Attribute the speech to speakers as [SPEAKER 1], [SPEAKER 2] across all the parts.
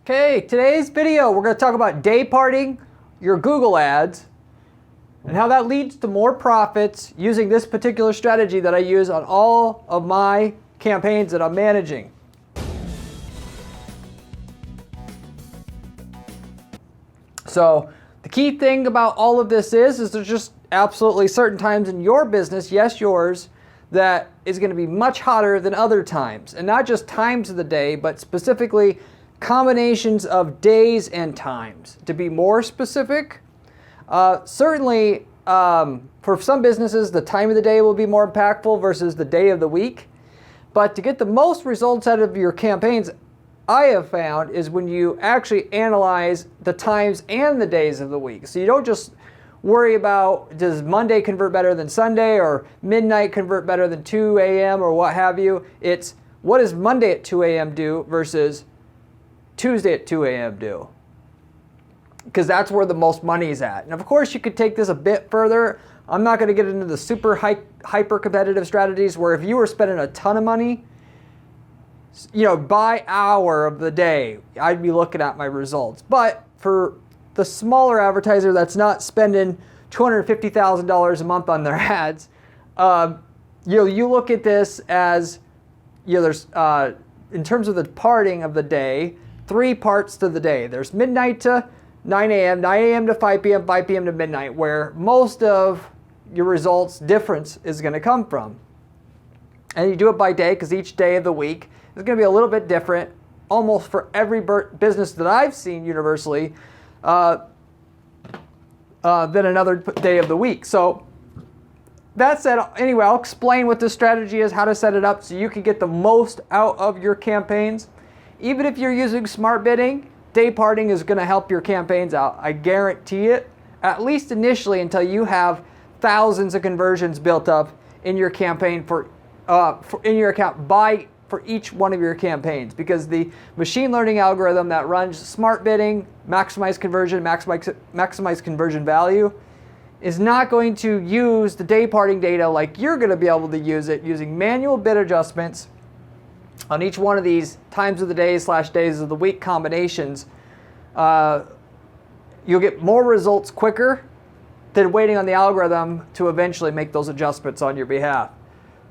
[SPEAKER 1] Okay, today's video, we're going to talk about day parting your Google ads and how that leads to more profits using this particular strategy that I use on all of my campaigns that I'm managing. So the key thing about all of this is there's just absolutely certain times in your business, yes, yours, that is going to be much hotter than other times. And not just times of the day, but specifically combinations of days and times. To be more specific, certainly for some businesses, the time of the day will be more impactful versus the day of the week. But to get the most results out of your campaigns, I have found, is when you actually analyze the times and the days of the week. So you don't just worry about, does Monday convert better than Sunday, or midnight convert better than 2 a.m. or what have you. It's what does Monday at 2 a.m. do versus Tuesday at 2 a.m. do? Because that's where the most money is at. And of course, you could take this a bit further. I'm not going to get into the super hyper competitive strategies where if you were spending a ton of money, by hour of the day, I'd be looking at my results. But for the smaller advertiser that's not spending $250,000 a month on their ads, you look at this as, there's in terms of the parting of the day, 3 parts to the day. There's midnight to 9 a.m., 9 a.m. to 5 p.m., 5 p.m. to midnight, where most of your results difference is going to come from. And you do it by day because each day of the week is going to be a little bit different, almost for every business that I've seen universally, than another day of the week. So that said, anyway, I'll explain what this strategy is, how to set it up so you can get the most out of your campaigns. Even if you're using smart bidding, day parting is going to help your campaigns out. I guarantee it, at least initially, until you have thousands of conversions built up in your campaign in your account for each one of your campaigns, because the machine learning algorithm that runs smart bidding, maximize conversion value, is not going to use the day parting data like you're going to be able to use it using manual bid adjustments on each one of these times of the day / days of the week combinations. You'll get more results quicker than waiting on the algorithm to eventually make those adjustments on your behalf.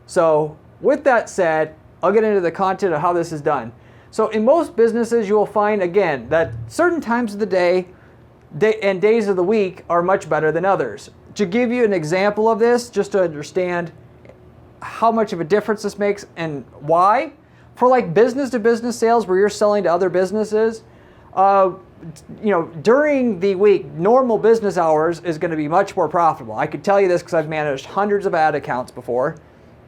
[SPEAKER 1] So with that said, I'll get into the content of how this is done. So in most businesses, you will find, again, that certain times of the day and days of the week are much better than others. To give you an example of this, just to understand how much of a difference this makes and why, for like business-to-business sales where you're selling to other businesses, during the week, normal business hours is going to be much more profitable. I could tell you this because I've managed hundreds of ad accounts before.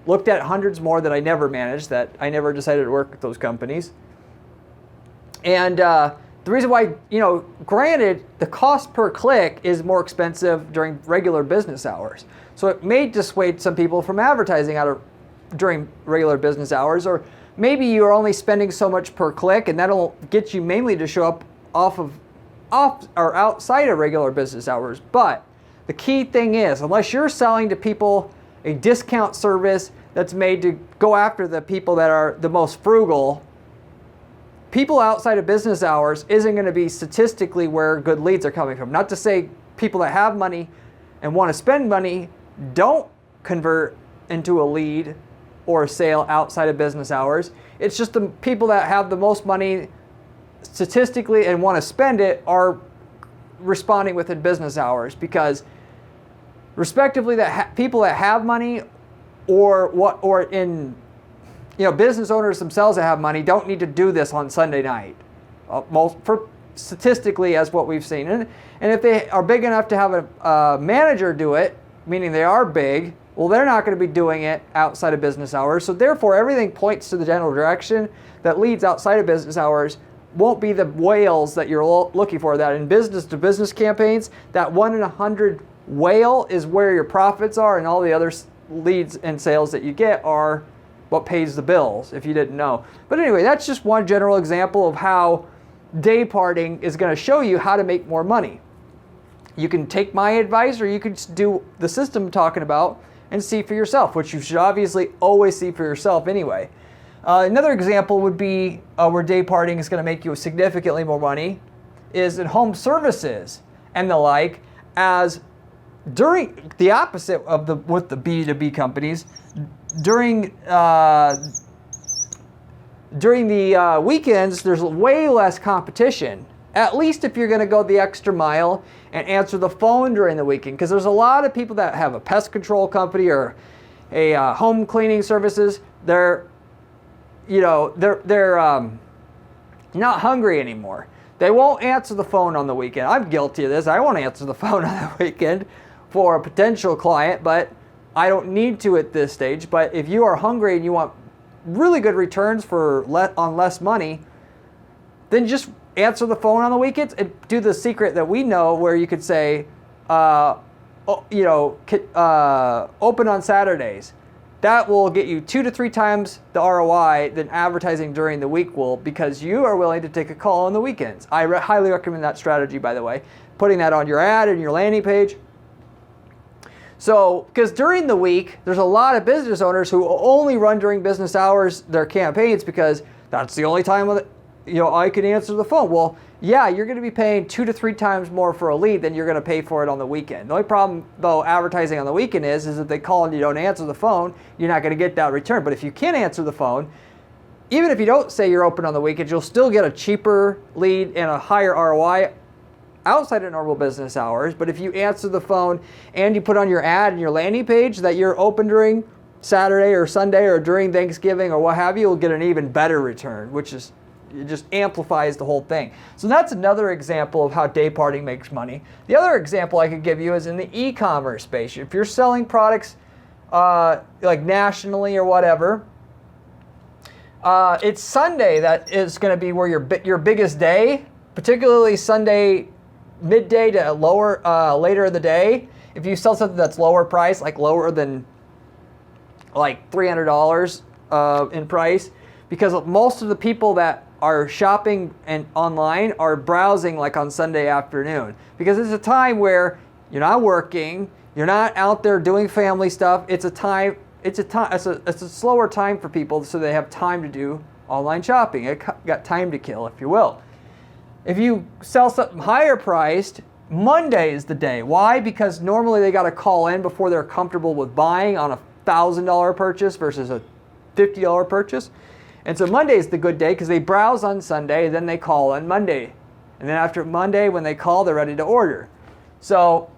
[SPEAKER 1] Looked at hundreds more that I never managed, that I never decided to work with those companies. And the reason why, granted, the cost per click is more expensive during regular business hours. So it may dissuade some people from advertising during regular business hours, or maybe you're only spending so much per click, and that'll get you mainly to show up off or outside of regular business hours. But the key thing is, unless you're selling to people a discount service that's made to go after the people that are the most frugal, people outside of business hours isn't going to be statistically where good leads are coming from. Not to say people that have money and want to spend money don't convert into a lead or a sale outside of business hours. It's just the people that have the most money statistically and want to spend it are responding within business hours, because respectively people that have money business owners themselves that have money don't need to do this on Sunday night. Statistically, as what we've seen. And if they are big enough to have a manager do it, meaning they are big, well, they're not going to be doing it outside of business hours. So therefore, everything points to the general direction that leads outside of business hours won't be the whales that you're looking for. That in business-to-business campaigns, that 1 in 100 whale is where your profits are, and all the other leads and sales that you get are what pays the bills, if you didn't know. But anyway, that's just one general example of how day parting is going to show you how to make more money. You can take my advice, or you can do the system I'm talking about and see for yourself, which you should obviously always see for yourself anyway. Another example would be where day parting is going to make you significantly more money is in home services and the like, as during the opposite of with the B2B companies, during the weekends, there's way less competition. At least if you're going to go the extra mile and answer the phone during the weekend, because there's a lot of people that have a pest control company or a home cleaning services. They're not hungry anymore. They won't answer the phone on the weekend. I'm guilty of this. I won't answer the phone on the weekend for a potential client, but I don't need to at this stage. But if you are hungry and you want really good returns on less money, then just answer the phone on the weekends and do the secret that we know, where you could say, open on Saturdays. That will get you 2 to 3 times the ROI than advertising during the week will, because you are willing to take a call on the weekends. I highly recommend that strategy, by the way, putting that on your ad and your landing page. So, because during the week, there's a lot of business owners who only run during business hours their campaigns because that's the only time I can answer the phone. Well, yeah, you're going to be paying 2 to 3 times more for a lead than you're going to pay for it on the weekend. The only problem, though, advertising on the weekend is if they call and you don't answer the phone, you're not going to get that return. But if you can answer the phone, even if you don't say you're open on the weekend, you'll still get a cheaper lead and a higher ROI outside of normal business hours. But if you answer the phone and you put on your ad and your landing page that you're open during Saturday or Sunday or during Thanksgiving or what have you, you'll get an even better return, which is, it just amplifies the whole thing. So that's another example of how day parting makes money. The other example I could give you is in the e-commerce space. If you're selling products like nationally or whatever, it's Sunday that is going to be where your biggest day, particularly Sunday midday to later in the day. If you sell something that's lower price, like lower than like $300 in price, because most of the people that are shopping and online are browsing like on Sunday afternoon, because it's a time where you're not working, you're not out there doing family stuff. It's a slower time for people, so they have time to do online shopping. It got time to kill, if you will. If you sell something higher priced, Monday is the day. Why? Because normally they got to call in before they're comfortable with buying on a $1,000 purchase versus a $50 purchase. And so Monday is the good day because they browse on Sunday, then they call on Monday. And then after Monday, when they call, they're ready to order. So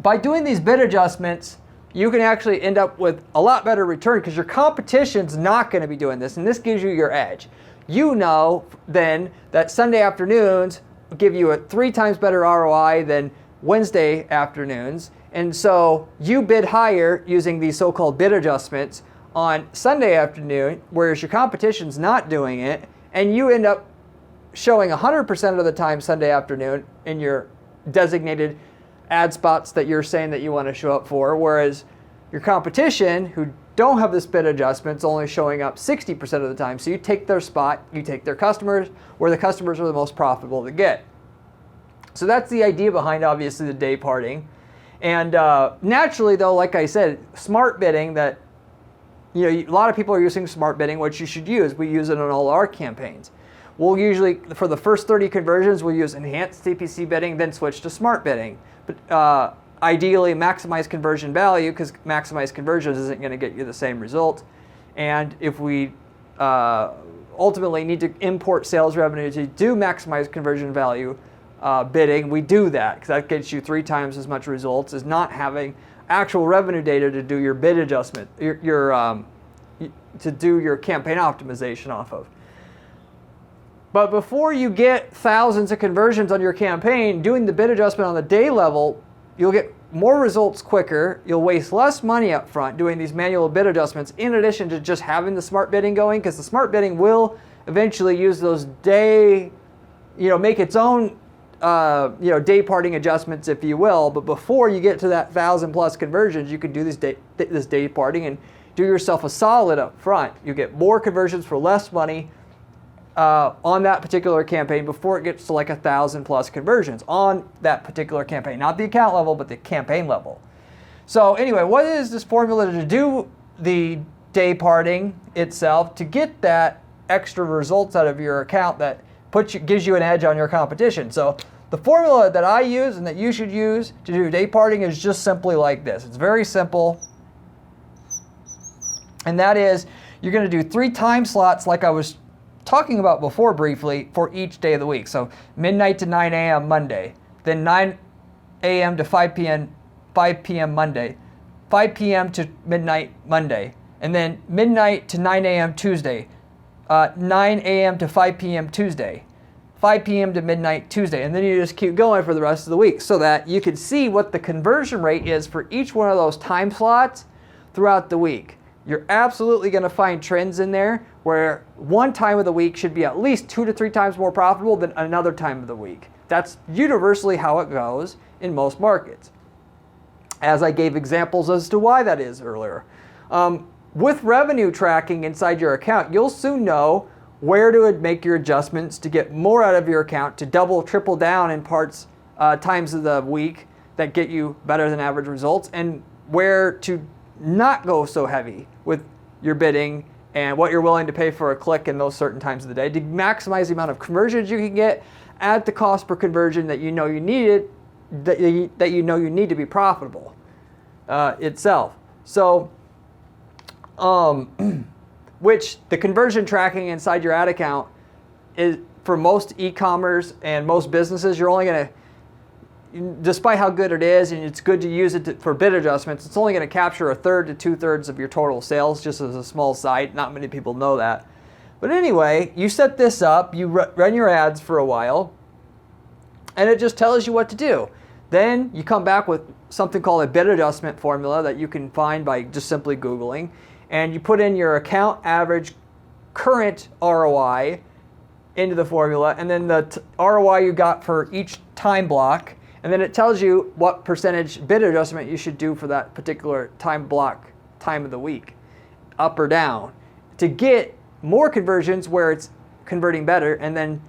[SPEAKER 1] by doing these bid adjustments, you can actually end up with a lot better return because your competition's not going to be doing this, and this gives you your edge. You know then that Sunday afternoons give you a 3 times better ROI than Wednesday afternoons, and so you bid higher using these so-called bid adjustments on Sunday afternoon, whereas your competition's not doing it, and you end up showing 100% of the time Sunday afternoon in your designated ad spots that you're saying that you want to show up for, whereas your competition, who don't have this bid adjustment, is only showing up 60% of the time. So you take their spot, you take their customers, where the customers are the most profitable to get. So that's the idea behind, obviously, the day parting. And naturally, though, like I said, smart bidding, that a lot of people are using smart bidding, which you should use. We use it on all our campaigns. We'll usually, for the first 30 conversions, we'll use enhanced CPC bidding, then switch to smart bidding. But ideally, maximize conversion value, because maximize conversions isn't going to get you the same result. And if we ultimately need to import sales revenue to do maximize conversion value bidding, we do that, because that gets you 3 times as much results as not having actual revenue data to do your bid adjustment, to do your campaign optimization off of. But before you get thousands of conversions on your campaign, doing the bid adjustment on the day level, you'll get more results quicker. You'll waste less money up front doing these manual bid adjustments, in addition to just having the smart bidding going, because the smart bidding will eventually use those make its own day parting adjustments, if you will. But before you get to that 1,000+ conversions, you can do this day parting and do yourself a solid up front. You get more conversions for less money on that particular campaign before it gets to like 1,000+ conversions on that particular campaign. Not the account level, but the campaign level. So anyway, what is this formula to do the Dayparting itself to get that extra results out of your account that gives you an edge on your competition. So the formula that I use and that you should use to do Dayparting is just simply like this. It's very simple. And that is, you're going to do 3 time slots like I was talking about before briefly for each day of the week. So midnight to 9 a.m. Monday, then 9 a.m. to 5 p.m. Monday, 5 p.m. to midnight Monday, and then midnight to 9 a.m. Tuesday, 9 a.m. to 5 p.m. Tuesday, 5 p.m. to midnight Tuesday, and then you just keep going for the rest of the week so that you can see what the conversion rate is for each one of those time slots throughout the week. You're absolutely going to find trends in there where one time of the week should be at least 2 to 3 times more profitable than another time of the week. That's universally how it goes in most markets, as I gave examples as to why that is earlier. With revenue tracking inside your account, you'll soon know where to make your adjustments to get more out of your account, to double, triple down in times of the week that get you better than average results, and where to not go so heavy with your bidding and what you're willing to pay for a click in those certain times of the day to maximize the amount of conversions you can get at the cost per conversion that you know you need to be profitable itself. So, which the conversion tracking inside your ad account is for most e-commerce and most businesses, you're only going to, despite how good it is, and it's good to use it for bid adjustments, it's only going to capture 1/3 to 2/3 of your total sales, just as a small site. Not many people know that. But anyway, you set this up, you run your ads for a while, and it just tells you what to do. Then you come back with something called a bid adjustment formula that you can find by just simply Googling, and you put in your account average current ROI into the formula, and then the ROI you got for each time block, and then it tells you what percentage bid adjustment you should do for that particular time block, time of the week, up or down, to get more conversions where it's converting better, and then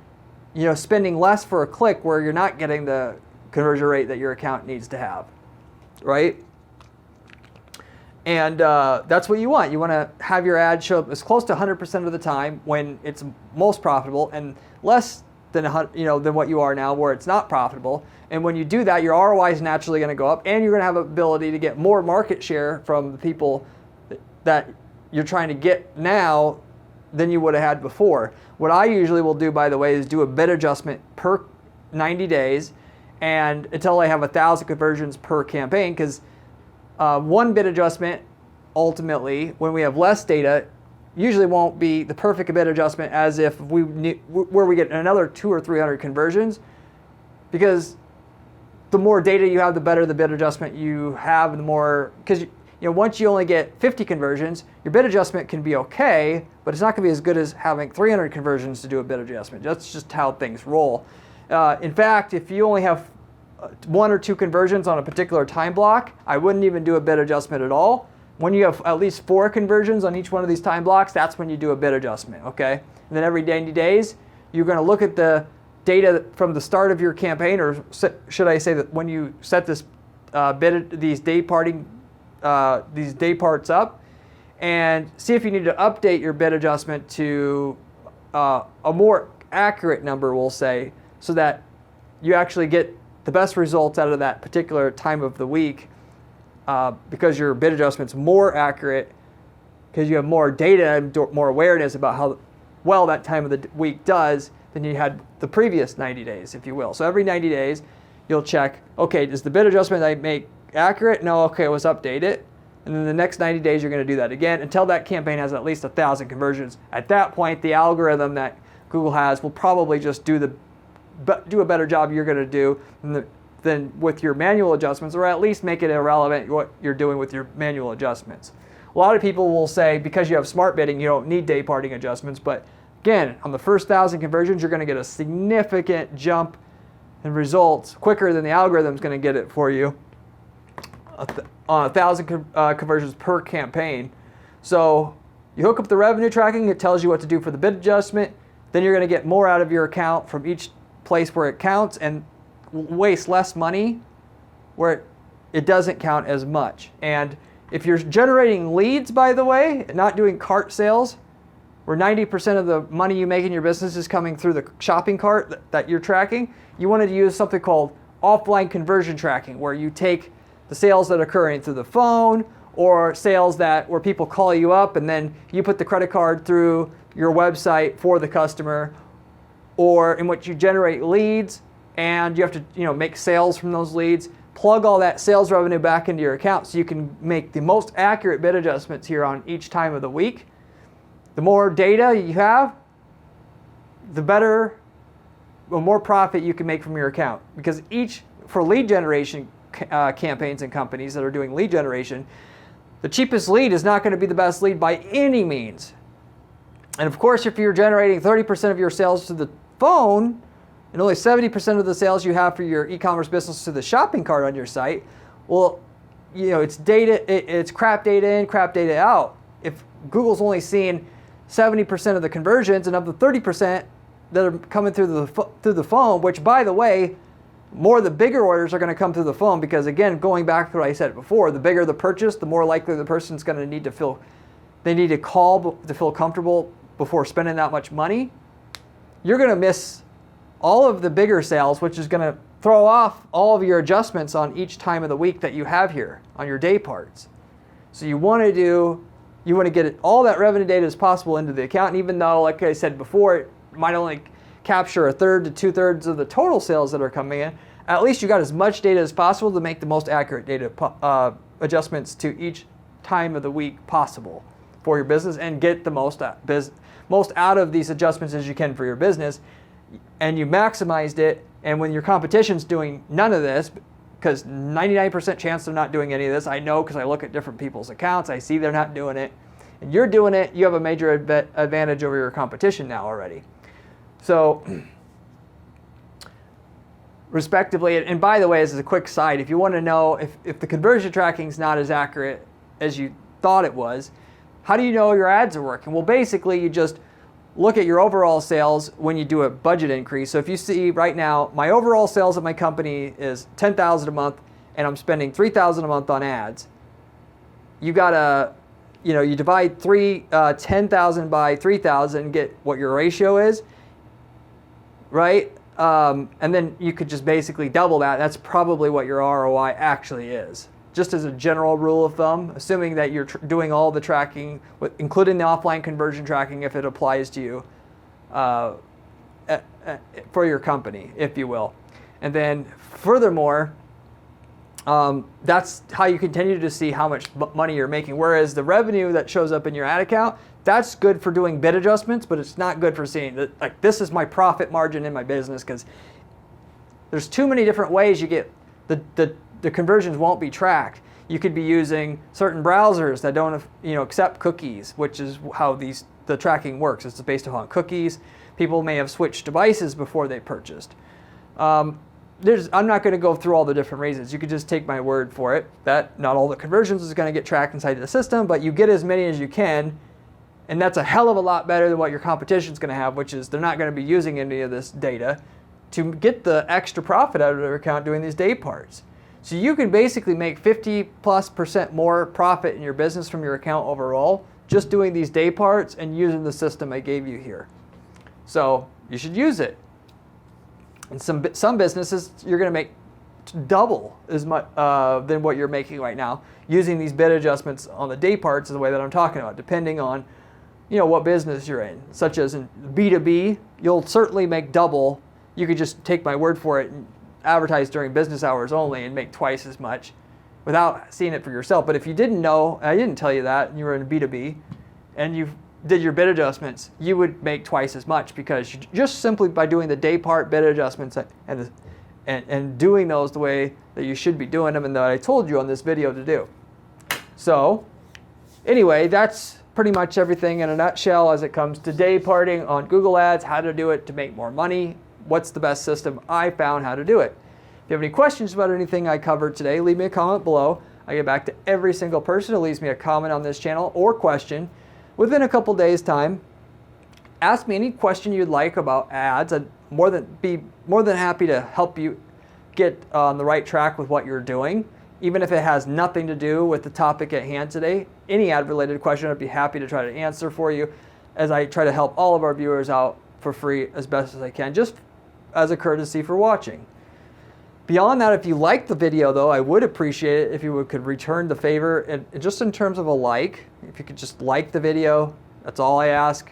[SPEAKER 1] spending less for a click where you're not getting the conversion rate that your account needs to have, right? And that's what you want. You want to have your ad show up as close to 100% of the time when it's most profitable, and less than than what you are now where it's not profitable. And when you do that, your ROI is naturally going to go up, and you're going to have ability to get more market share from the people that you're trying to get now than you would have had before. What I usually will do, by the way, is do a bid adjustment per 90 days, and until I have 1,000 conversions per campaign, because one bid adjustment, ultimately, when we have less data, usually won't be the perfect bid adjustment as if where we get another 200 or 300 conversions, because the more data you have, the better the bid adjustment you have, and the more, because once you only get 50 conversions, your bid adjustment can be okay, but it's not going to be as good as having 300 conversions to do a bid adjustment. That's just how things roll. In fact, if you only have 1 or 2 conversions on a particular time block, I wouldn't even do a bid adjustment at all. When you have at least 4 conversions on each one of these time blocks, that's when you do a bid adjustment, okay? And then every 90 days, you're going to look at the data from the start of your campaign, or should I say that when you set this these day parts up, and see if you need to update your bid adjustment to a more accurate number, we'll say, so that you actually get the best results out of that particular time of the week, because your bid adjustment's more accurate, because you have more data and more awareness about how well that time of the week does than you had the previous 90 days, if you will. So every 90 days, you'll check, okay, is the bid adjustment I make accurate? No, okay, let's update it. And then the next 90 days, you're going to do that again until that campaign has at least 1,000 conversions. At that point, the algorithm that Google has will probably just do a better job you're going to do than with your manual adjustments, or at least make it irrelevant what you're doing with your manual adjustments. A lot of people will say because you have smart bidding, you don't need Dayparting adjustments, but again, on the first 1,000 conversions, you're going to get a significant jump in results quicker than the algorithm's going to get it for you on 1,000 conversions per campaign. So you hook up the revenue tracking, it tells you what to do for the bid adjustment, then you're going to get more out of your account from each place where it counts, and waste less money where it doesn't count as much. And If you're generating leads, by the way, not doing cart sales, where 90% of the money you make in your business is coming through the shopping cart that you're tracking, you wanted to use something called offline conversion tracking, where you take the sales that are occurring through the phone, or sales where people call you up and then you put the credit card through your website for the customer, or in which you generate leads and you have to make sales from those leads, plug all that sales revenue back into your account so you can make the most accurate bid adjustments here on each time of the week. The more data you have, the better, the more profit you can make from your account. Because for lead generation campaigns and companies that are doing lead generation, the cheapest lead is not going to be the best lead by any means. And of course, if you're generating 30% of your sales to the phone and only 70% of the sales you have for your e-commerce business to the shopping cart on your site, well, it's crap data in, crap data out. If Google's only seeing 70% of the conversions, and of the 30% that are coming through the phone, which, by the way, more of the bigger orders are going to come through the phone, because again, going back to what I said before, the bigger the purchase, the more likely the person's going to need to call to feel comfortable before spending that much money. You're going to miss all of the bigger sales, which is going to throw off all of your adjustments on each time of the week that you have here on your day parts. So you want to get all that revenue data as possible into the account. And even though, like I said before, it might only capture 1/3 to 2/3 of the total sales that are coming in, at least you got as much data as possible to make the most accurate data adjustments to each time of the week possible for your business, and get the most out of these adjustments as you can for your business. And you maximized it, and when your competition's doing none of this, because 99% chance they're not doing any of this, I know because I look at different people's accounts, I see they're not doing it, and you're doing it, you have a major advantage over your competition now already. So, respectively, and by the way, as a quick side, if you want to know if the conversion tracking is not as accurate as you thought it was, how do you know your ads are working? Well, basically, you just look at your overall sales when you do a budget increase. So if you see right now, my overall sales at my company is $10,000 a month, and I'm spending $3,000 a month on ads. You gotta, you divide 10,000 by 3,000 and get what your ratio is, right? And then you could just basically double that. That's probably what your ROI actually is. Just as a general rule of thumb, assuming that you're doing all the tracking, including the offline conversion tracking if it applies to you, for your company, if you will. And then furthermore, that's how you continue to see how much money you're making. Whereas the revenue that shows up in your ad account, that's good for doing bid adjustments, but it's not good for seeing that, like, this is my profit margin in my business, because there's too many different ways you get the conversions won't be tracked. You could be using certain browsers that don't accept cookies, which is how the tracking works. It's based upon cookies. People may have switched devices before they purchased. I'm not going to go through all the different reasons. You could just take my word for it that not all the conversions is going to get tracked inside the system, but you get as many as you can, and that's a hell of a lot better than what your competition's going to have, which is they're not going to be using any of this data to get the extra profit out of their account doing these day parts. So you can basically make 50+% more profit in your business from your account overall just doing these day parts and using the system I gave you here. So you should use it. In some businesses, you're going to make double as much than what you're making right now using these bid adjustments on the day parts, is the way that I'm talking about, depending on what business you're in. Such as in B2B, you'll certainly make double. You could just take my word for it and advertise during business hours only and make twice as much without seeing it for yourself. But if you didn't know, I didn't tell you that, and you were in B2B and you did your bid adjustments, you would make twice as much, because just simply by doing the day part bid adjustments and doing those the way that you should be doing them and that I told you on this video to do. So anyway, that's pretty much everything in a nutshell as it comes to day parting on Google Ads, how to do it to make more money. What's the best system I found how to do it. If you have any questions about anything I covered today, leave me a comment below. I get back to every single person who leaves me a comment on this channel or question within a couple days' time. Ask me any question you'd like about ads. I'd be more than happy to help you get on the right track with what you're doing. even if it has nothing to do with the topic at hand today. Any ad related question, I'd be happy to try to answer for you, as I try to help all of our viewers out for free as best as I can, just as a courtesy for watching. Beyond that, if you like the video though, I would appreciate it if you could return the favor, and just in terms of a like, if you could just like the video, that's all I ask.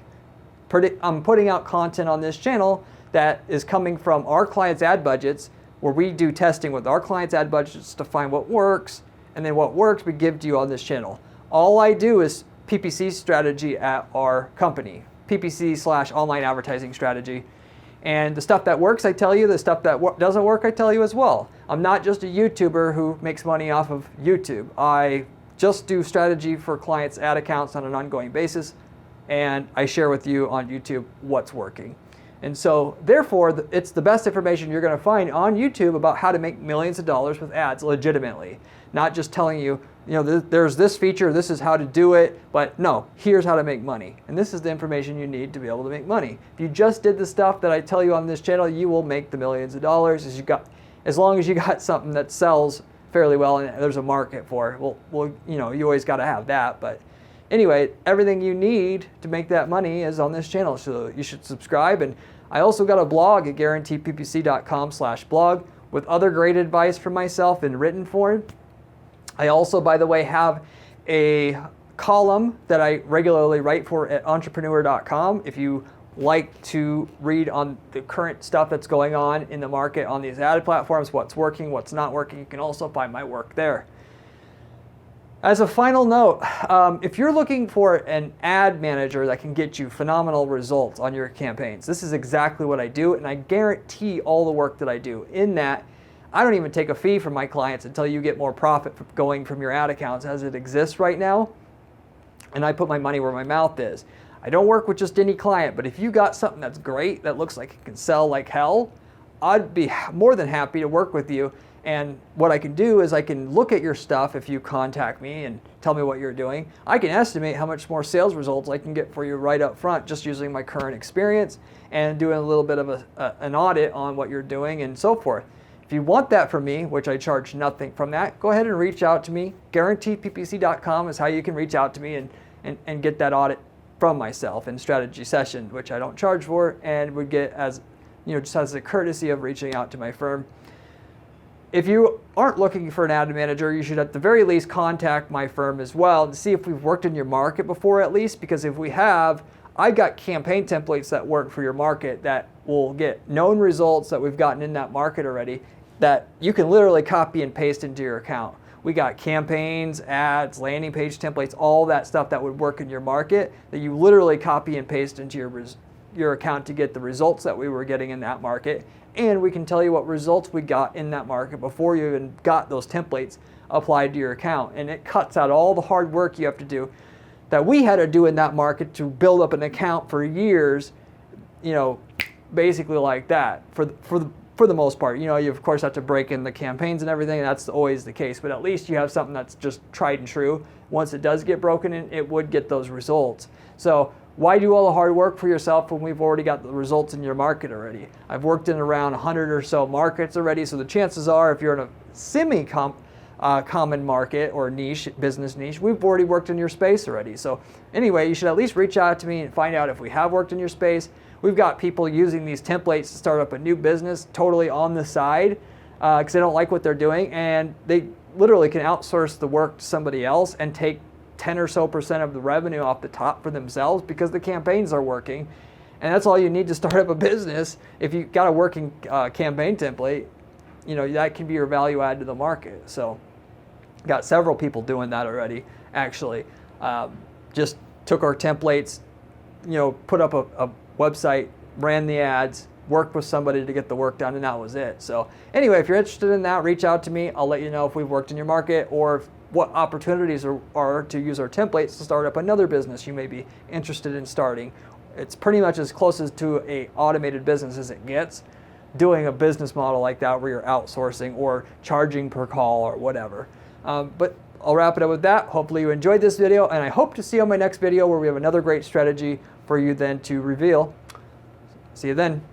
[SPEAKER 1] I'm putting out content on this channel that is coming from our clients' ad budgets, where we do testing with our clients' ad budgets to find what works, and then what works we give to you on this channel. All I do is PPC strategy at our company, PPC/online advertising strategy. And the stuff that works, I tell you. The stuff that doesn't work, I tell you as well. I'm not just a YouTuber who makes money off of YouTube. I just do strategy for clients' ad accounts on an ongoing basis, and I share with you on YouTube what's working. And so, therefore, it's the best information you're going to find on YouTube about how to make millions of dollars with ads legitimately. Not just telling you, there's this feature, this is how to do it, but no, here's how to make money. And this is the information you need to be able to make money. If you just did the stuff that I tell you on this channel, you will make the millions of dollars as long as you got something that sells fairly well and there's a market for it. Well, you always got to have that. But anyway, everything you need to make that money is on this channel, so you should subscribe. And I also got a blog at guaranteedppc.com/blog with other great advice from myself in written form. I also, by the way, have a column that I regularly write for at entrepreneur.com. If you like to read on the current stuff that's going on in the market on these ad platforms, what's working, what's not working, you can also find my work there. As a final note, if you're looking for an ad manager that can get you phenomenal results on your campaigns, this is exactly what I do, and I guarantee all the work that I do. In that, I don't even take a fee from my clients until you get more profit going from your ad accounts as it exists right now, and I put my money where my mouth is. I don't work with just any client, but if you got something that's great, that looks like it can sell like hell, I'd be more than happy to work with you. And what I can do is I can look at your stuff if you contact me and tell me what you're doing. I can estimate how much more sales results I can get for you right up front just using my current experience and doing a little bit of an audit on what you're doing and so forth. If you want that from me, which I charge nothing from that, go ahead and reach out to me. Guaranteedppc.com is how you can reach out to me and get that audit from myself in strategy session, which I don't charge for and would get as, just as a courtesy of reaching out to my firm. If you aren't looking for an ad manager, you should at the very least contact my firm as well to see if we've worked in your market before at least, because if we have, I've got campaign templates that work for your market that will get known results that we've gotten in that market already that you can literally copy and paste into your account. We got campaigns, ads, landing page templates, all that stuff that would work in your market that you literally copy and paste into your account to get the results that we were getting in that market. And we can tell you what results we got in that market before you even got those templates applied to your account. And it cuts out all the hard work you have to do that we had to do in that market to build up an account for years, basically like that for the most part. You of course have to break in the campaigns and everything, and that's always the case, but at least you have something that's just tried and true. Once it does get broken in, it would get those results. So why do all the hard work for yourself when we've already got the results in your market already? I've worked in around 100 or so markets already, so the chances are if you're in a semi-common market or business niche, we've already worked in your space already. So anyway, you should at least reach out to me and find out if we have worked in your space. We've got people using these templates to start up a new business totally on the side because they don't like what they're doing, and they literally can outsource the work to somebody else and take 10% or so of the revenue off the top for themselves because the campaigns are working. And that's all you need to start up a business. If you've got a working campaign template, that can be your value add to the market. So got several people doing that already, actually. Just took our templates, put up a website, ran the ads, worked with somebody to get the work done, and that was it. So anyway, if you're interested in that, reach out to me. I'll let you know if we've worked in your market or what opportunities are to use our templates to start up another business you may be interested in starting. It's pretty much as close to an automated business as it gets, doing a business model like that where you're outsourcing or charging per call or whatever. But I'll wrap it up with that. Hopefully you enjoyed this video, and I hope to see you on my next video where we have another great strategy for you then to reveal. See you then.